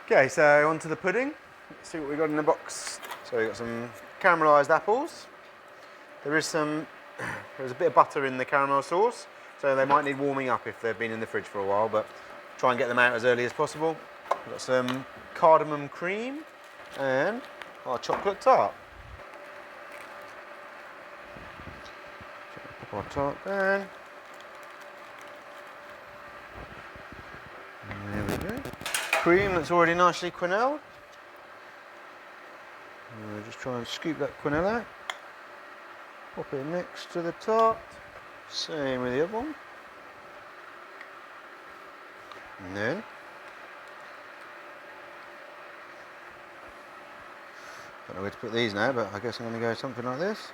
Okay, so on to the pudding. Let's see what we've got in the box. So we've got some caramelised apples. There's a bit of butter in the caramel sauce, so they might need warming up if they've been in the fridge for a while, but try and get them out as early as possible. We've got some cardamom cream and our chocolate tart. Pop our tart down. And there we go. Cream that's already nicely quenelled. We'll just try and scoop that quenelle out. Pop it next to the tart. Same with the other one. And then don't know where to put these now, but I guess I'm going to go something like this.